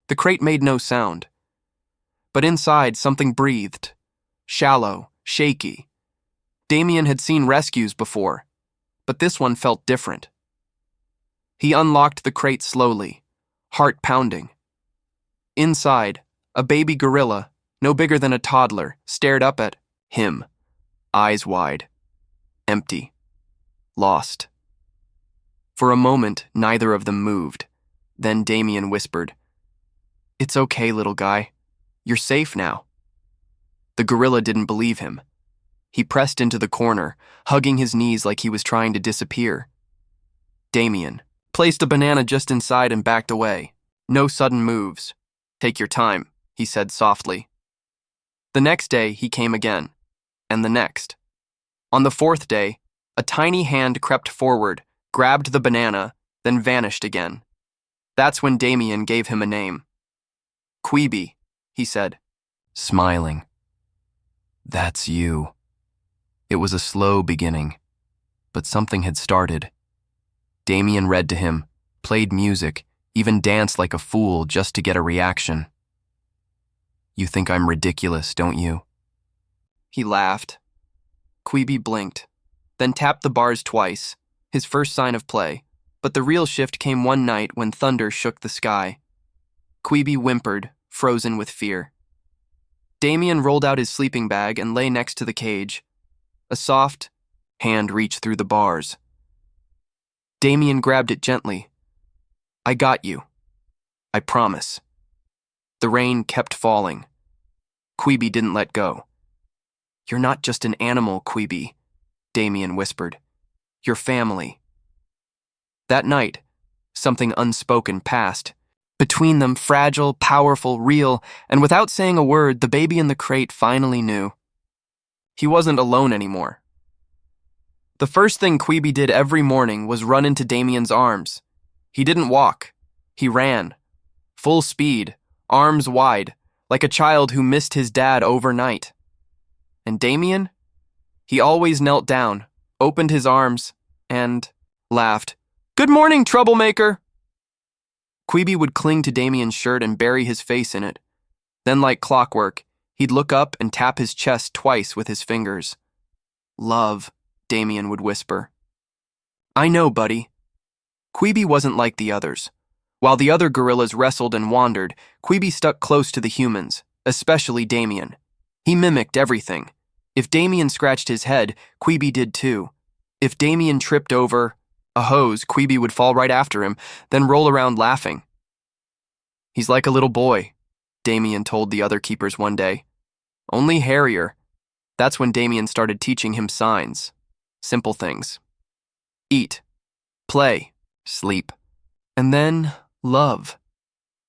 The crate made no sound. But inside, something breathed. Shallow, shaky. Damien had seen rescues before, but this one felt different. He unlocked the crate slowly, heart pounding. Inside, a baby gorilla, no bigger than a toddler, stared up at him, eyes wide, empty, lost. For a moment, neither of them moved. Then Damien whispered, "It's okay, little guy. You're safe now." The gorilla didn't believe him. He pressed into the corner, hugging his knees like he was trying to disappear. Damien placed a banana just inside and backed away. No sudden moves. "Take your time," he said softly. The next day, he came again, and the next. On the fourth day, a tiny hand crept forward, grabbed the banana, then vanished again. That's when Damien gave him a name. "Kwibi," he said, smiling. "That's you." It was a slow beginning, but something had started. Damien read to him, played music, even danced like a fool just to get a reaction. "You think I'm ridiculous, don't you?" He laughed. Kwibi blinked, then tapped the bars twice, his first sign of play, but the real shift came one night when thunder shook the sky. Kwibi whimpered, frozen with fear. Damien rolled out his sleeping bag and lay next to the cage. A soft hand reached through the bars. Damien grabbed it gently. "I got you. I promise." The rain kept falling. Kwibi didn't let go. "You're not just an animal, Kwibi," Damien whispered. "You're family." That night, something unspoken passed. Between them, fragile, powerful, real, and without saying a word, the baby in the crate finally knew. He wasn't alone anymore. The first thing Kwibi did every morning was run into Damien's arms. He didn't walk. He ran. Full speed, arms wide, like a child who missed his dad overnight. And Damien? He always knelt down, opened his arms, and laughed. "Good morning, troublemaker!" Kwibi would cling to Damien's shirt and bury his face in it. Then, like clockwork, he'd look up and tap his chest twice with his fingers. "Love," Damien would whisper. "I know, buddy." Kwibi wasn't like the others. While the other gorillas wrestled and wandered, Kwibi stuck close to the humans, especially Damien. He mimicked everything. If Damien scratched his head, Kwibi did too. If Damien tripped over a hose, Kwibi would fall right after him, then roll around laughing. "He's like a little boy," Damien told the other keepers one day. "Only hairier." That's when Damien started teaching him signs. Simple things. Eat, play, sleep, and then love.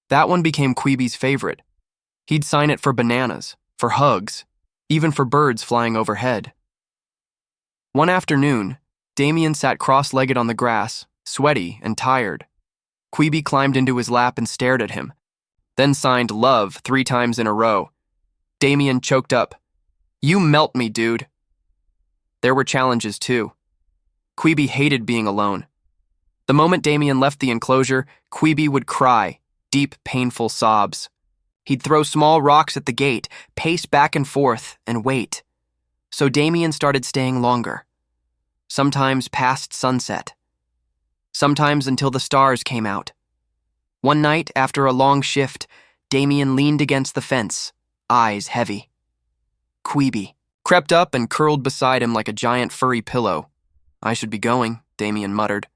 That one became Kwibi's favorite. He'd sign it for bananas, for hugs, even for birds flying overhead. One afternoon, Damien sat cross-legged on the grass, sweaty and tired. Kwibi climbed into his lap and stared at him, then signed love 3 times in a row. Damien choked up. "You melt me, dude." There were challenges too. Kwibi hated being alone. The moment Damien left the enclosure, Kwibi would cry, deep, painful sobs. He'd throw small rocks at the gate, pace back and forth, and wait. So Damien started staying longer. Sometimes past sunset. Sometimes until the stars came out. One night, after a long shift, Damien leaned against the fence, eyes heavy. Kwibi crept up and curled beside him like a giant furry pillow. "I should be going," Damien muttered.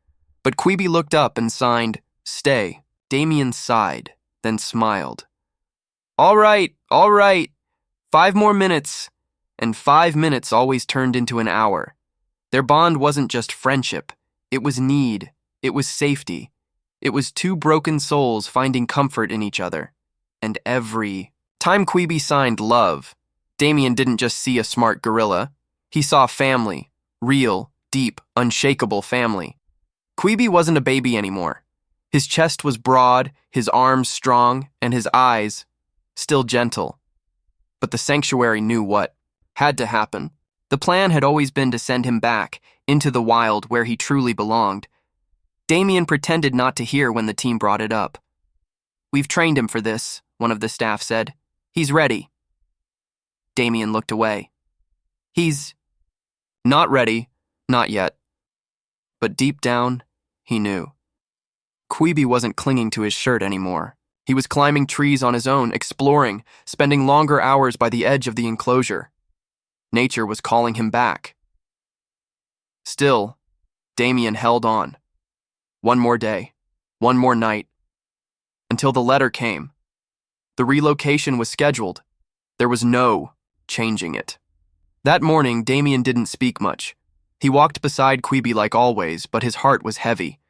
But Kwibi looked up and signed, "Stay." Damien sighed, then smiled. All right, 5 more minutes." And 5 minutes always turned into an hour. Their bond wasn't just friendship. It was need. It was safety. It was 2 broken souls finding comfort in each other. And every time Kwibi signed love, Damien didn't just see a smart gorilla. He saw family, real, deep, unshakable family. Kwibi wasn't a baby anymore. His chest was broad, his arms strong, and his eyes still gentle. But the sanctuary knew what had to happen. The plan had always been to send him back into the wild where he truly belonged. Damien pretended not to hear when the team brought it up. "We've trained him for this," one of the staff said. "He's ready." Damien looked away. "He's not ready, not yet." But deep down, he knew. Kwibi wasn't clinging to his shirt anymore. He was climbing trees on his own, exploring, spending longer hours by the edge of the enclosure. Nature was calling him back. Still, Damien held on. One more day, one more night, until the letter came. The relocation was scheduled. There was no changing it. That morning, Damien didn't speak much. He walked beside Kwibi like always, but his heart was heavy.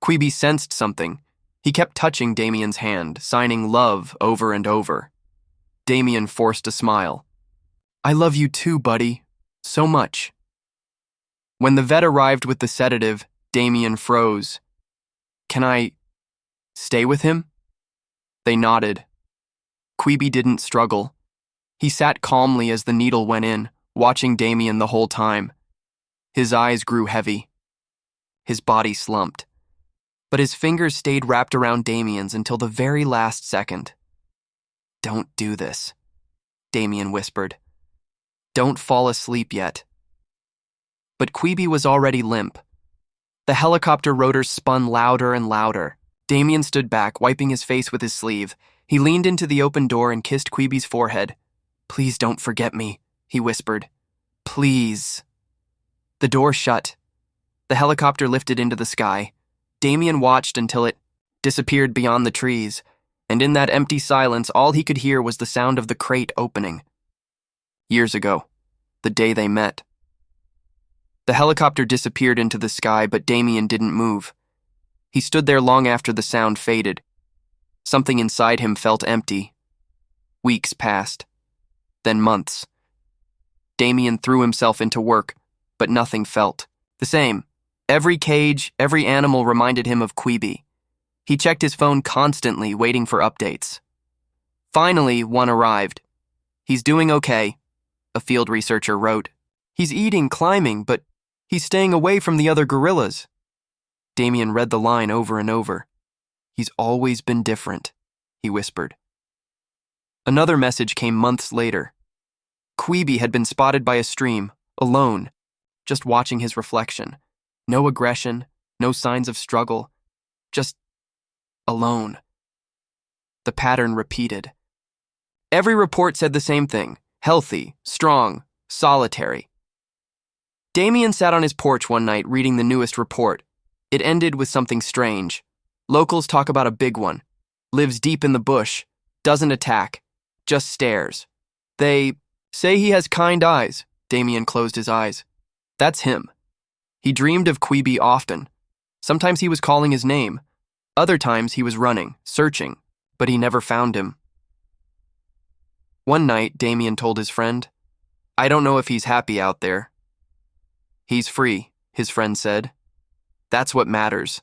Kwibi sensed something. He kept touching Damien's hand, signing love over and over. Damien forced a smile. "I love you too, buddy. So much." When the vet arrived with the sedative, Damien froze. "Can I stay with him?" They nodded. Kwibi didn't struggle. He sat calmly as the needle went in, watching Damien the whole time. His eyes grew heavy. His body slumped. But his fingers stayed wrapped around Damien's until the very last second. "Don't do this," Damien whispered. "Don't fall asleep yet." But Kwibi was already limp. The helicopter rotors spun louder and louder. Damien stood back, wiping his face with his sleeve. He leaned into the open door and kissed Kwibi's forehead. "Please don't forget me," he whispered. "Please." The door shut. The helicopter lifted into the sky. Damien watched until it disappeared beyond the trees, and in that empty silence, all he could hear was the sound of the crate opening. Years ago, the day they met. The helicopter disappeared into the sky, but Damien didn't move. He stood there long after the sound faded. Something inside him felt empty. Weeks passed, then months. Damien threw himself into work, but nothing felt the same. Every cage, every animal reminded him of Kwibi. He checked his phone constantly, waiting for updates. Finally, one arrived. "He's doing okay," a field researcher wrote. "He's eating, climbing, but he's staying away from the other gorillas." Damien read the line over and over. "He's always been different," he whispered. Another message came months later. Kwibi had been spotted by a stream, alone, just watching his reflection. No aggression, no signs of struggle, just alone. The pattern repeated. Every report said the same thing: healthy, strong, solitary. Damien sat on his porch one night reading the newest report. It ended with something strange. Locals talk about a big one. Lives deep in the bush, doesn't attack, just stares. They say he has kind eyes. Damien closed his eyes. That's him. He dreamed of Kwibi often. Sometimes he was calling his name. Other times he was running, searching, but he never found him. One night, Damien told his friend, "I don't know if he's happy out there." "He's free," his friend said. "That's what matters."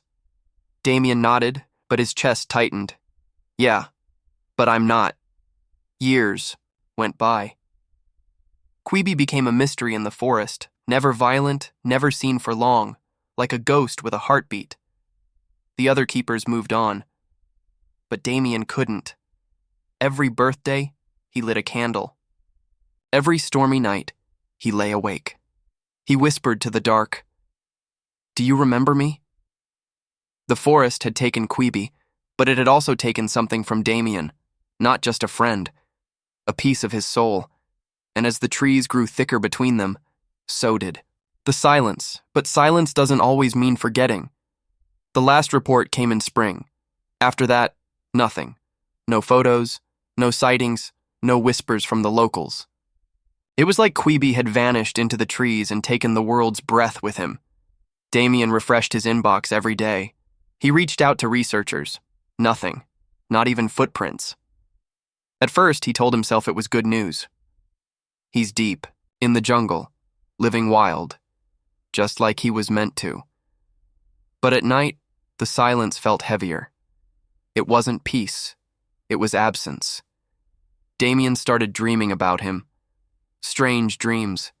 Damien nodded, but his chest tightened. "Yeah, but I'm not." Years went by. Kwibi became a mystery in the forest, never violent, never seen for long, like a ghost with a heartbeat. The other keepers moved on, but Damien couldn't. Every birthday, he lit a candle. Every stormy night, he lay awake. He whispered to the dark, "Do you remember me?" The forest had taken Kwibi, but it had also taken something from Damien, not just a friend, a piece of his soul. And as the trees grew thicker between them, so did the silence. But silence doesn't always mean forgetting. The last report came in spring. After that, nothing. No photos, no sightings, no whispers from the locals. It was like Kwibi had vanished into the trees and taken the world's breath with him. Damien refreshed his inbox every day. He reached out to researchers. Nothing. Not even footprints. At first, he told himself it was good news. He's deep, in the jungle, living wild, just like he was meant to. But at night, the silence felt heavier. It wasn't peace, it was absence. Damien started dreaming about him. Strange dreams.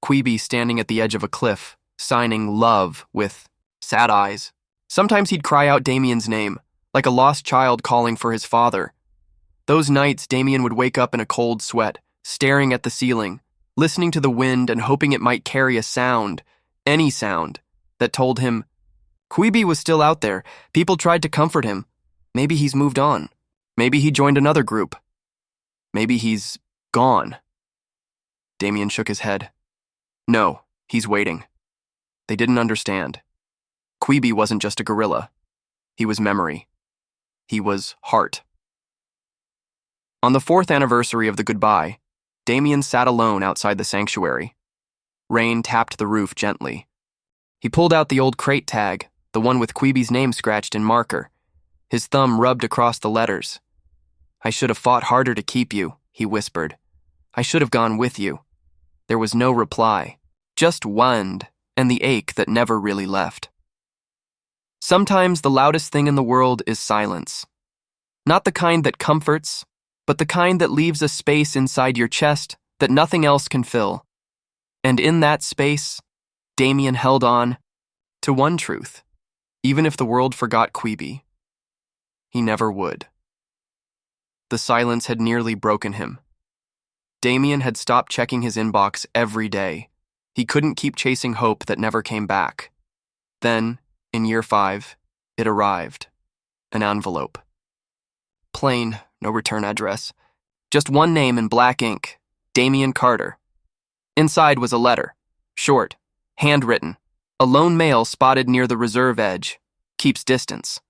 Kwibi standing at the edge of a cliff, signing love with sad eyes. Sometimes he'd cry out Damien's name, like a lost child calling for his father. Those nights, Damien would wake up in a cold sweat, staring at the ceiling, listening to the wind and hoping it might carry a sound, any sound, that told him, Kwibi was still out there. People tried to comfort him. Maybe he's moved on. Maybe he joined another group. Maybe he's gone. Damien shook his head. No, he's waiting. They didn't understand. Kwibi wasn't just a gorilla. He was memory. He was heart. On the 4th anniversary of the goodbye, Damien sat alone outside the sanctuary. Rain tapped the roof gently. He pulled out the old crate tag, the one with Kwibi's name scratched in marker. His thumb rubbed across the letters. I should have fought harder to keep you, he whispered. I should have gone with you. There was no reply, just wind and the ache that never really left. Sometimes the loudest thing in the world is silence. Not the kind that comforts, but the kind that leaves a space inside your chest that nothing else can fill. And in that space, Damien held on to one truth. Even if the world forgot Kwibi, he never would. The silence had nearly broken him. Damien had stopped checking his inbox every day. He couldn't keep chasing hope that never came back. Then, in year 5, it arrived. An envelope. Plain, no return address. Just one name in black ink, Damien Carter. Inside was a letter, short, handwritten. A lone male spotted near the reserve edge. Keeps distance.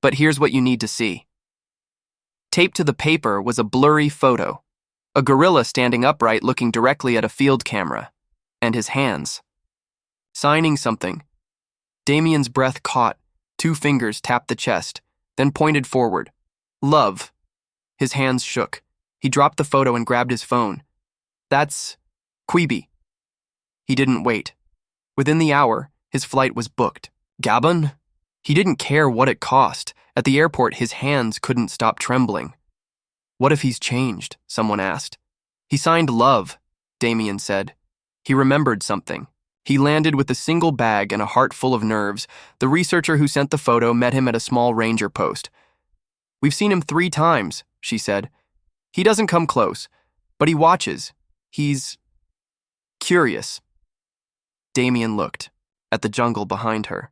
But here's what you need to see. Taped to the paper was a blurry photo. A gorilla standing upright looking directly at a field camera. And his hands. Signing something. Damien's breath caught. 2 fingers tapped the chest, then pointed forward. Love. His hands shook. He dropped the photo and grabbed his phone. That's Kwibi. He didn't wait. Within the hour, his flight was booked. Gabon? He didn't care what it cost. At the airport, his hands couldn't stop trembling. What if he's changed? Someone asked. He signed love, Damien said. He remembered something. He landed with a single bag and a heart full of nerves. The researcher who sent the photo met him at a small ranger post. We've seen him 3 times, she said. He doesn't come close, but he watches. He's curious. Damien looked at the jungle behind her.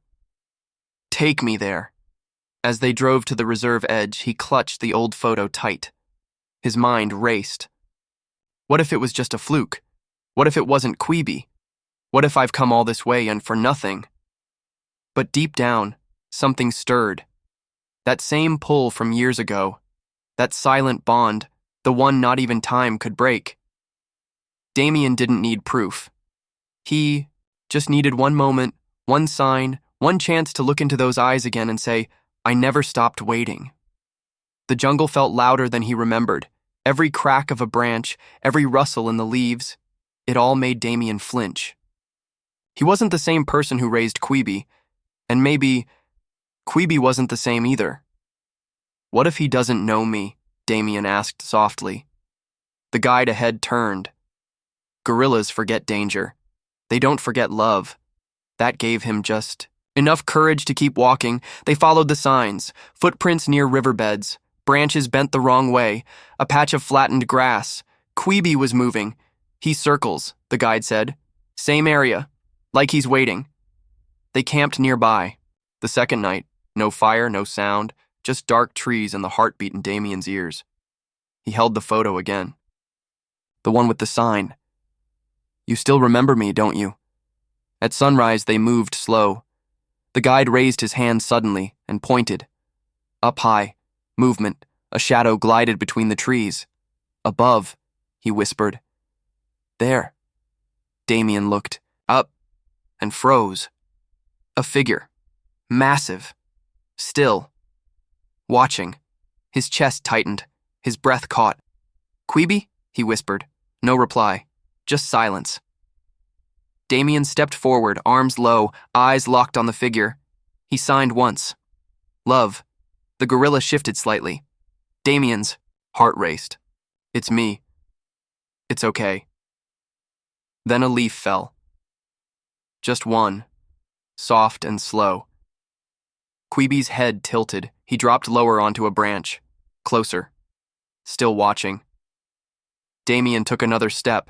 Take me there. As they drove to the reserve edge, he clutched the old photo tight. His mind raced. What if it was just a fluke? What if it wasn't Kwibi? What if I've come all this way and for nothing? But deep down, something stirred. That same pull from years ago. That silent bond, the one not even time could break. Damien didn't need proof. He just needed one moment, one sign, one chance to look into those eyes again and say, I never stopped waiting. The jungle felt louder than he remembered. Every crack of a branch, every rustle in the leaves, it all made Damien flinch. He wasn't the same person who raised Kwibi, and maybe Kwibi wasn't the same either. What if he doesn't know me? Damien asked softly. The guide ahead turned. Gorillas forget danger. They don't forget love. That gave him just enough courage to keep walking. They followed the signs, footprints near riverbeds, branches bent the wrong way, a patch of flattened grass. Kwibi was moving. He circles, the guide said. Same area, like he's waiting. They camped nearby. The second night, no fire, no sound, just dark trees and the heartbeat in Damien's ears. He held the photo again. The one with the sign. You still remember me, don't you? At sunrise, they moved slow. The guide raised his hand suddenly and pointed. Up high, movement, a shadow glided between the trees. Above, he whispered. There. Damien looked up and froze. A figure, massive, still, watching. His chest tightened, his breath caught. Kwibi? He whispered. No reply, just silence. Damien stepped forward, arms low, eyes locked on the figure. He signed once. Love. The gorilla shifted slightly. Damien's heart raced. It's me. It's okay. Then a leaf fell. Just one, soft and slow. Kwibi's head tilted. He dropped lower onto a branch. Closer. Still watching. Damien took another step.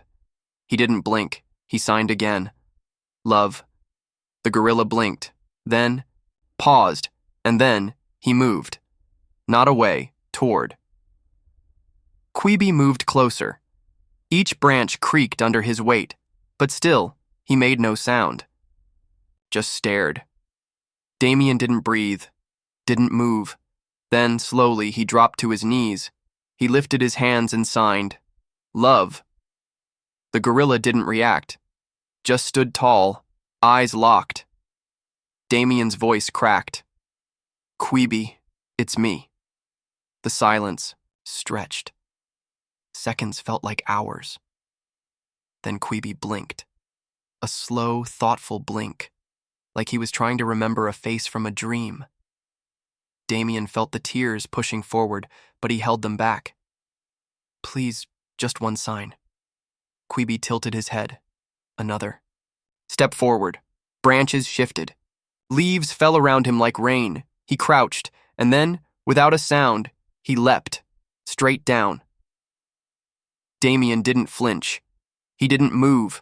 He didn't blink. He signed again. Love. The gorilla blinked, then paused, and then he moved. Not away, toward. Kwibi moved closer. Each branch creaked under his weight, but still, he made no sound. Just stared. Damien didn't breathe, didn't move. Then, slowly, he dropped to his knees. He lifted his hands and signed, Love. The gorilla didn't react, just stood tall, eyes locked. Damien's voice cracked. Kwibi, it's me. The silence stretched. Seconds felt like hours. Then Kwibi blinked. A slow, thoughtful blink, like he was trying to remember a face from a dream. Damien felt the tears pushing forward, but he held them back. Please, just one sign. Kwibi tilted his head. Another. Step forward. Branches shifted. Leaves fell around him like rain. He crouched, and then, without a sound, he leapt, straight down. Damien didn't flinch. He didn't move.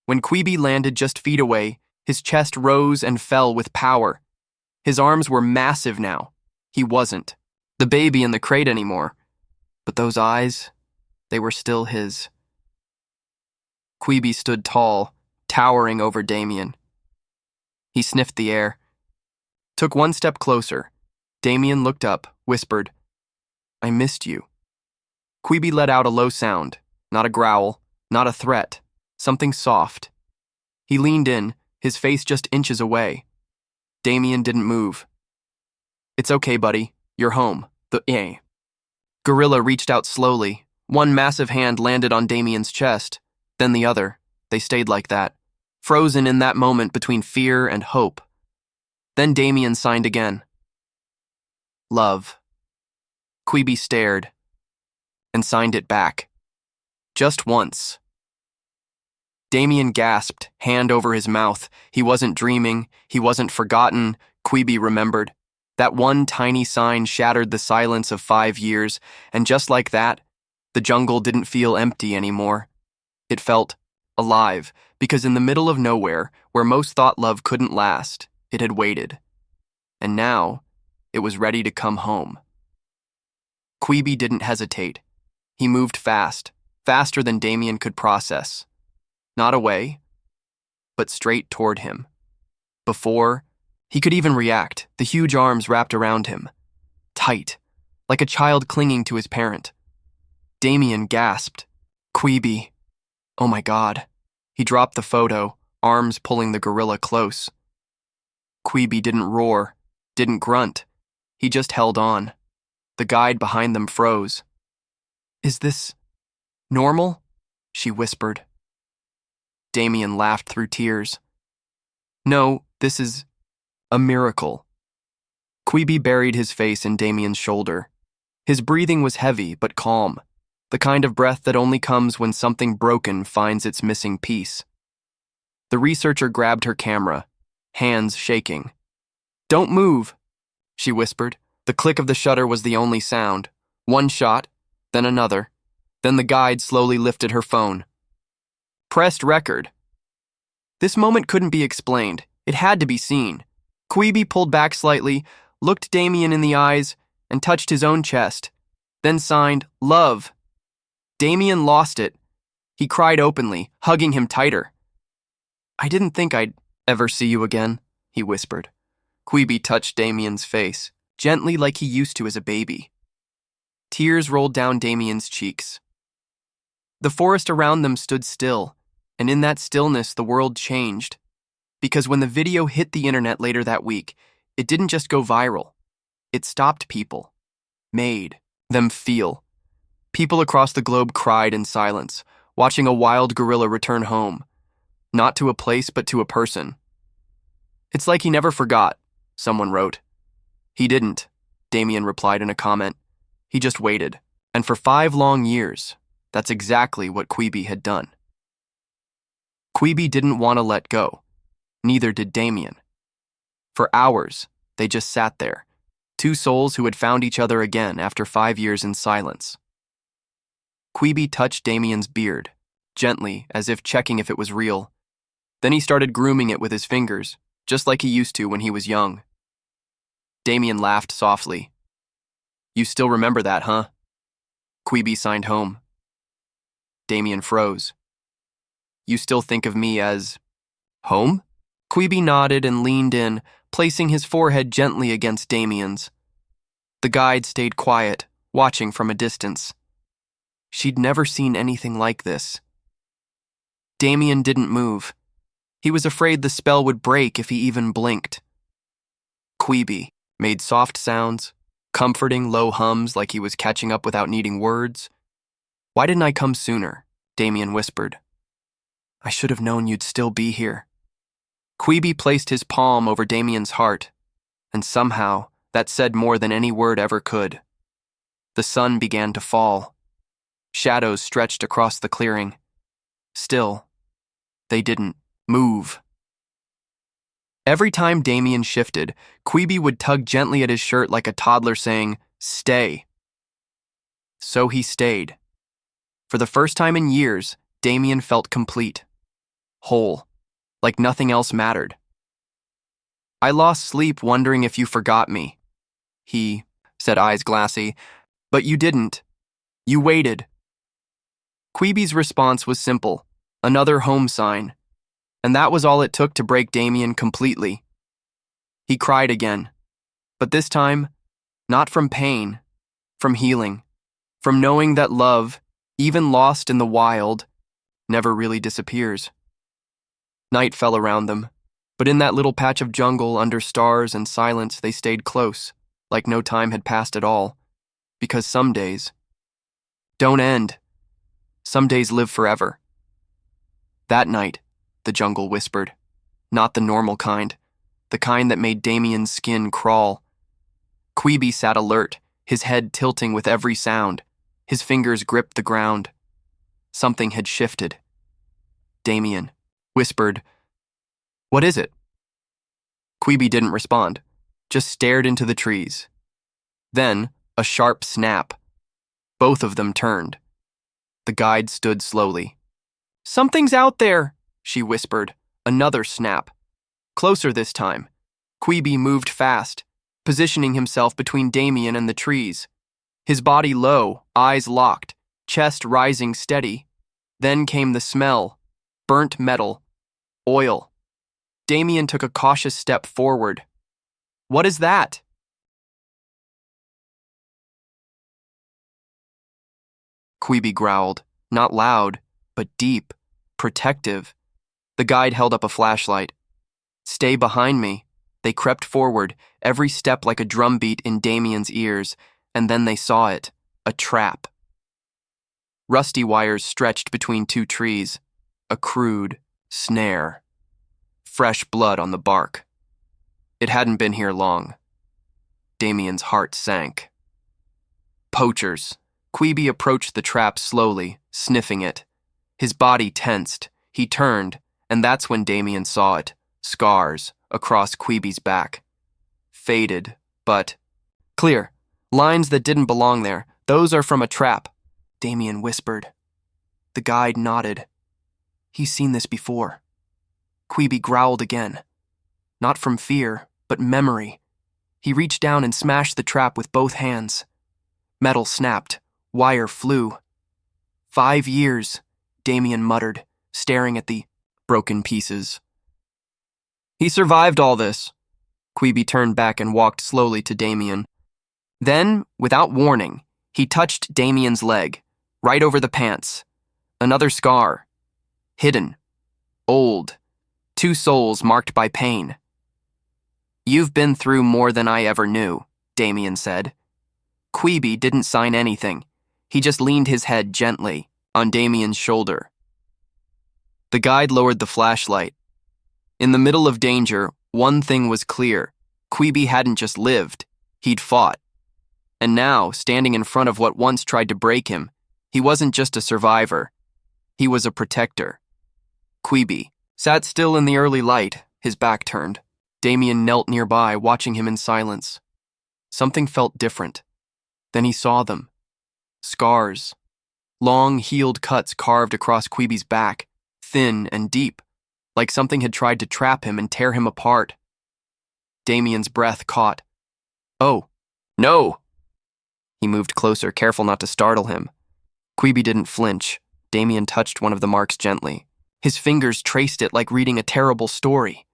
When Kwibi landed just feet away, his chest rose and fell with power. His arms were massive now. He wasn't the baby in the crate anymore. But those eyes, they were still his. Kwibi stood tall, towering over Damien. He sniffed the air. Took one step closer. Damien looked up, whispered, I missed you. Kwibi let out a low sound, not a growl, not a threat, something soft. He leaned in, his face just inches away. Damien didn't move. It's okay, buddy. You're home. The gorilla reached out slowly. One massive hand landed on Damien's chest, then the other. They stayed like that, frozen in that moment between fear and hope. Then Damien signed again. Love. Kwibi stared and signed it back. Just once. Damien gasped, hand over his mouth. He wasn't dreaming. He wasn't forgotten. Kwibi remembered. That one tiny sign shattered the silence of 5 years, and just like that, the jungle didn't feel empty anymore. It felt alive, because in the middle of nowhere, where most thought love couldn't last, it had waited. And now, it was ready to come home. Kwibi didn't hesitate. He moved fast, faster than Damien could process. Not away, but straight toward him. Before he could even react, the huge arms wrapped around him. Tight, like a child clinging to his parent. Damien gasped. Kwibi. Oh my God. He dropped the photo, arms pulling the gorilla close. Kwibi didn't roar, didn't grunt. He just held on. The guide behind them froze. Is this normal? She whispered. Damien laughed through tears. No, this is a miracle. Kwibi buried his face in Damien's shoulder. His breathing was heavy but calm, the kind of breath that only comes when something broken finds its missing piece. The researcher grabbed her camera, hands shaking. Don't move, she whispered. The click of the shutter was the only sound. One shot, then another. Then the guide slowly lifted her phone. Pressed record. This moment couldn't be explained. It had to be seen. Kwibi pulled back slightly, looked Damien in the eyes, and touched his own chest, then signed, Love. Damien lost it. He cried openly, hugging him tighter. I didn't think I'd ever see you again, he whispered. Kwibi touched Damien's face, gently like he used to as a baby. Tears rolled down Damien's cheeks. The forest around them stood still, and in that stillness the world changed. Because when the video hit the internet later that week, it didn't just go viral. It stopped people, made them feel. People across the globe cried in silence, watching a wild gorilla return home. Not to a place, but to a person. It's like he never forgot, someone wrote. He didn't, Damien replied in a comment. He just waited. And for 5 long years, that's exactly what Kwibi had done. Kwibi didn't want to let go. Neither did Damien. For hours, they just sat there, two souls who had found each other again after 5 years in silence. Kwibi touched Damien's beard, gently, as if checking if it was real. Then he started grooming it with his fingers, just like he used to when he was young. Damien laughed softly. "You still remember that, huh?" Kwibi signed home. Damien froze. "You still think of me as home?" Kwibi nodded and leaned in, placing his forehead gently against Damien's. The guide stayed quiet, watching from a distance. She'd never seen anything like this. Damien didn't move. He was afraid the spell would break if he even blinked. Kwibi made soft sounds, comforting low hums like he was catching up without needing words. "Why didn't I come sooner?" Damien whispered. "I should have known you'd still be here." Kwibi placed his palm over Damien's heart, and somehow that said more than any word ever could. The sun began to fall. Shadows stretched across the clearing. Still, they didn't move. Every time Damien shifted, Kwibi would tug gently at his shirt like a toddler saying, "Stay." So he stayed. For the first time in years, Damien felt complete, whole, like nothing else mattered. "I lost sleep wondering if you forgot me," he said, eyes glassy, "but you didn't. You waited." Kwibi's response was simple, another home sign, and that was all it took to break Damien completely. He cried again, but this time, not from pain, from healing, from knowing that love, even lost in the wild, never really disappears. Night fell around them, but in that little patch of jungle under stars and silence they stayed close, like no time had passed at all, because some days don't end. Some days live forever. That night, the jungle whispered, not the normal kind, the kind that made Damien's skin crawl. Kwibi sat alert, his head tilting with every sound. His fingers gripped the ground. Something had shifted. Damien whispered, "What is it?" Kwibi didn't respond, just stared into the trees. Then, a sharp snap. Both of them turned. The guide stood slowly. "Something's out there," she whispered. Another snap. Closer this time. Kwibi moved fast, positioning himself between Damien and the trees. His body low, eyes locked, chest rising steady. Then came the smell. Burnt metal. Oil. Damien took a cautious step forward. "What is that?" Kwibi growled, not loud, but deep, protective. The guide held up a flashlight. "Stay behind me." They crept forward, every step like a drumbeat in Damien's ears, and then they saw it, a trap. Rusty wires stretched between two trees, a crude snare. Fresh blood on the bark. It hadn't been here long. Damien's heart sank. Poachers. Kwibi approached the trap slowly, sniffing it. His body tensed. He turned, and that's when Damien saw it. Scars across Kwibi's back. Faded, but clear. Lines that didn't belong there. "Those are from a trap," Damien whispered. The guide nodded. He's seen this before. Kwibi growled again. Not from fear, but memory. He reached down and smashed the trap with both hands. Metal snapped. Wire flew. 5 years, Damien muttered, staring at the broken pieces. "He survived all this." Kwibi turned back and walked slowly to Damien. Then, without warning, he touched Damien's leg, right over the pants. Another scar. Hidden. Old. 2 souls marked by pain. "You've been through more than I ever knew," Damien said. Kwibi didn't sign anything. He just leaned his head gently on Damien's shoulder. The guide lowered the flashlight. In the middle of danger, one thing was clear. Kwibi hadn't just lived, he'd fought. And now, standing in front of what once tried to break him, he wasn't just a survivor. He was a protector. Kwibi sat still in the early light, his back turned. Damien knelt nearby, watching him in silence. Something felt different. Then he saw them. Scars. Long, healed cuts carved across Kwibi's back, thin and deep, like something had tried to trap him and tear him apart. Damien's breath caught. "Oh, no!" He moved closer, careful not to startle him. Kwibi didn't flinch. Damien touched one of the marks gently. His fingers traced it like reading a terrible story.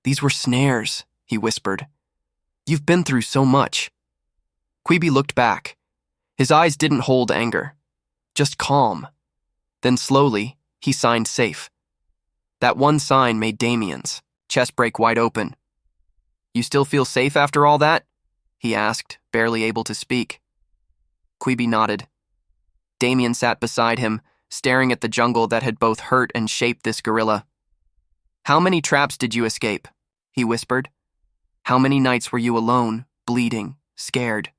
"These were snares," he whispered. "You've been through so much." Kwibi looked back. His eyes didn't hold anger, just calm. Then slowly, he signed safe. That one sign made Damien's chest break wide open. "You still feel safe after all that?" he asked, barely able to speak. Kwibi nodded. Damien sat beside him, staring at the jungle that had both hurt and shaped this gorilla. "How many traps did you escape?" he whispered. "How many nights were you alone, bleeding, scared?"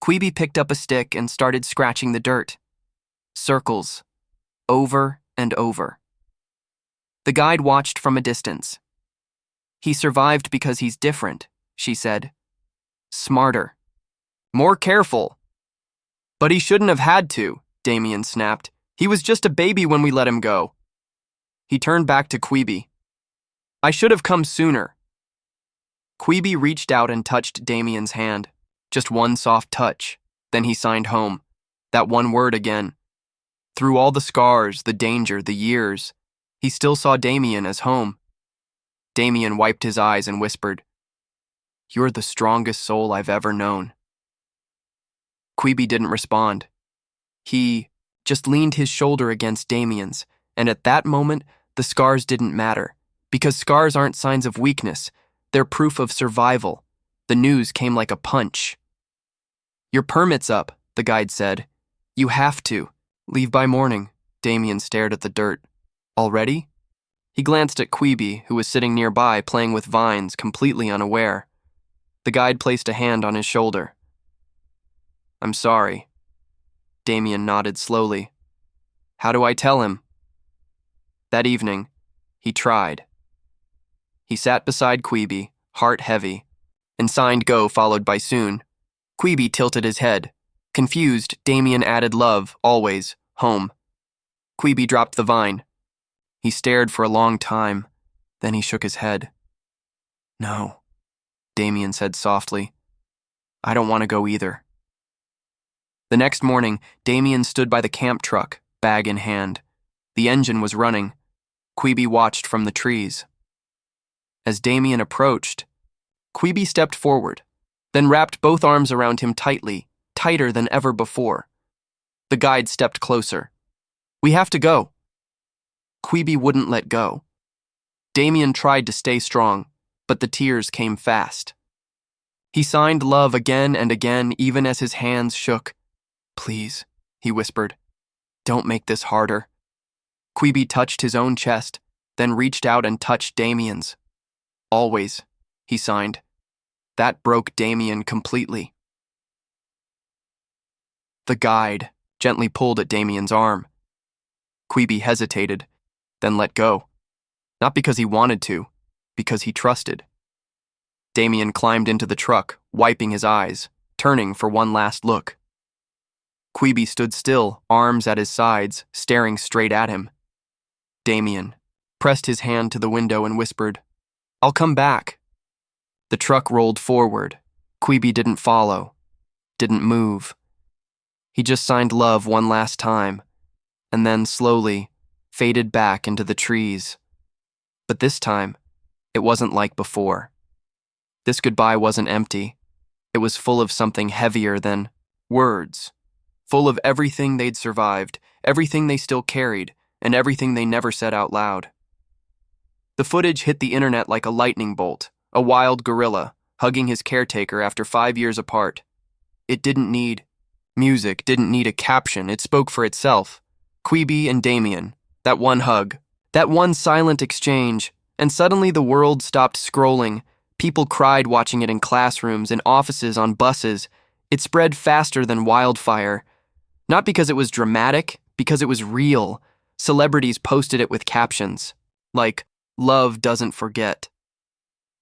Kwibi picked up a stick and started scratching the dirt. Circles. Over and over. The guide watched from a distance. "He survived because he's different," she said. "Smarter. More careful." "But he shouldn't have had to," Damien snapped. "He was just a baby when we let him go." He turned back to Kwibi. "I should have come sooner." Kwibi reached out and touched Damien's hand. Just one soft touch. Then he signed home. That one word again. Through all the scars, the danger, the years, he still saw Damien as home. Damien wiped his eyes and whispered, "You're the strongest soul I've ever known." Kwibi didn't respond. He just leaned his shoulder against Damien's, and at that moment, the scars didn't matter, because scars aren't signs of weakness, they're proof of survival. The news came like a punch. "Your permit's up," the guide said. "You have to. Leave by morning." Damien stared at the dirt. "Already?" He glanced at Kwibi, who was sitting nearby playing with vines, completely unaware. The guide placed a hand on his shoulder. "I'm sorry." Damien nodded slowly. "How do I tell him?" That evening, he tried. He sat beside Kwibi, heart heavy, and signed go followed by soon. Kwibi tilted his head. Confused, Damien added love, always, home. Kwibi dropped the vine. He stared for a long time, then he shook his head. "No," Damien said softly. "I don't want to go either." The next morning, Damien stood by the camp truck, bag in hand. The engine was running. Kwibi watched from the trees. As Damien approached, Kwibi stepped forward, then wrapped both arms around him tightly, tighter than ever before. The guide stepped closer. "We have to go." Kwibi wouldn't let go. Damien tried to stay strong, but the tears came fast. He signed love again and again, even as his hands shook. "Please," he whispered, "don't make this harder." Kwibi touched his own chest, then reached out and touched Damien's. "Always," he signed. That broke Damien completely. The guide gently pulled at Damien's arm. Kwibi hesitated, then let go. Not because he wanted to, because he trusted. Damien climbed into the truck, wiping his eyes, turning for one last look. Kwibi stood still, arms at his sides, staring straight at him. Damien pressed his hand to the window and whispered, "I'll come back." The truck rolled forward. Kwibi didn't follow, didn't move. He just signed love one last time, and then slowly faded back into the trees. But this time, it wasn't like before. This goodbye wasn't empty. It was full of something heavier than words, full of everything they'd survived, everything they still carried, and everything they never said out loud. The footage hit the internet like a lightning bolt, a wild gorilla hugging his caretaker after 5 years apart. It didn't need music, didn't need a caption, it spoke for itself. Kwibi and Damien, that one hug, that one silent exchange, and suddenly the world stopped scrolling. People cried watching it in classrooms, in offices, on buses. It spread faster than wildfire. Not because it was dramatic, because it was real. Celebrities posted it with captions, like, "Love doesn't forget."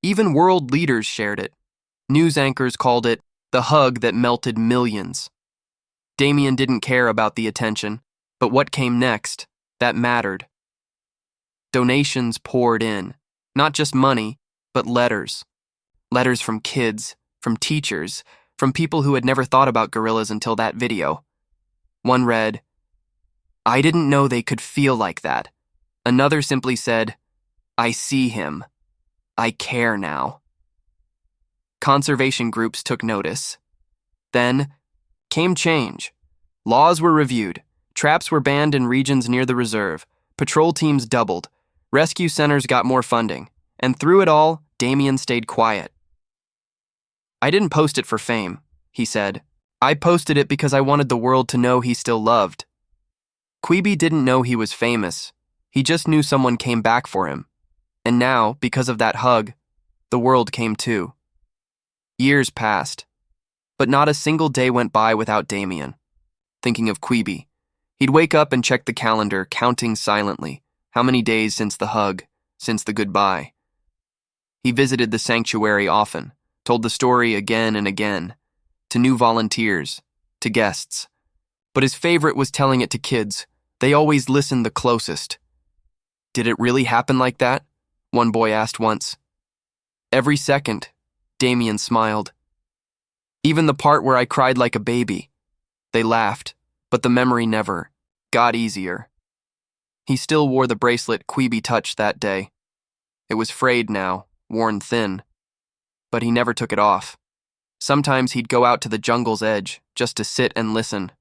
Even world leaders shared it. News anchors called it the hug that melted millions. Damien didn't care about the attention, but what came next, that mattered. Donations poured in, not just money, but letters. Letters from kids, from teachers, from people who had never thought about gorillas until that video. One read, "I didn't know they could feel like that." Another simply said, "I see him. I care now." Conservation groups took notice. Then came change. Laws were reviewed. Traps were banned in regions near the reserve. Patrol teams doubled. Rescue centers got more funding. And through it all, Damien stayed quiet. "I didn't post it for fame," he said. "I posted it because I wanted the world to know he still loved." Kwibi didn't know he was famous. He just knew someone came back for him. And now, because of that hug, the world came too. Years passed, but not a single day went by without Damien thinking of Kwibi. He'd wake up and check the calendar, counting silently. How many days since the hug, since the goodbye? He visited the sanctuary often, told the story again and again, to new volunteers, to guests. But his favorite was telling it to kids. They always listened the closest. "Did it really happen like that?" one boy asked once. "Every second," Damien smiled. "Even the part where I cried like a baby." They laughed, but the memory never got easier. He still wore the bracelet Kwibi touched that day. It was frayed now, worn thin, but he never took it off. Sometimes he'd go out to the jungle's edge just to sit and listen.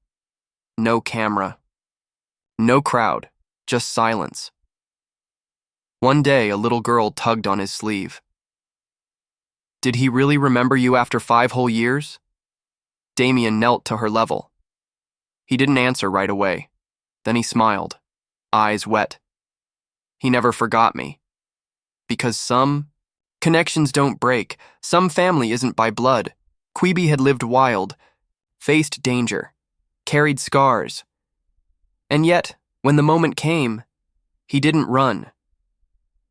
No camera. No crowd, just silence. One day, a little girl tugged on his sleeve. "Did he really remember you after 5 whole years?" Damien knelt to her level. He didn't answer right away. Then he smiled, eyes wet. "He never forgot me. Because some connections don't break. Some family isn't by blood." Kwibi had lived wild, faced danger, carried scars. And yet, when the moment came, he didn't run.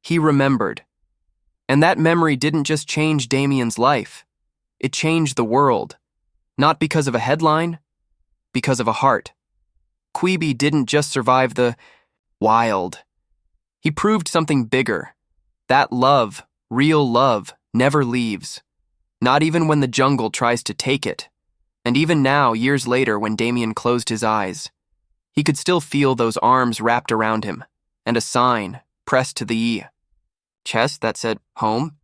He remembered. And that memory didn't just change Damien's life. It changed the world. Not because of a headline, because of a heart. Kwibi didn't just survive the wild. He proved something bigger. That love, real love, never leaves. Not even when the jungle tries to take it. And even now, years later, when Damien closed his eyes, he could still feel those arms wrapped around him, and a sign pressed to the chest that said, "Home."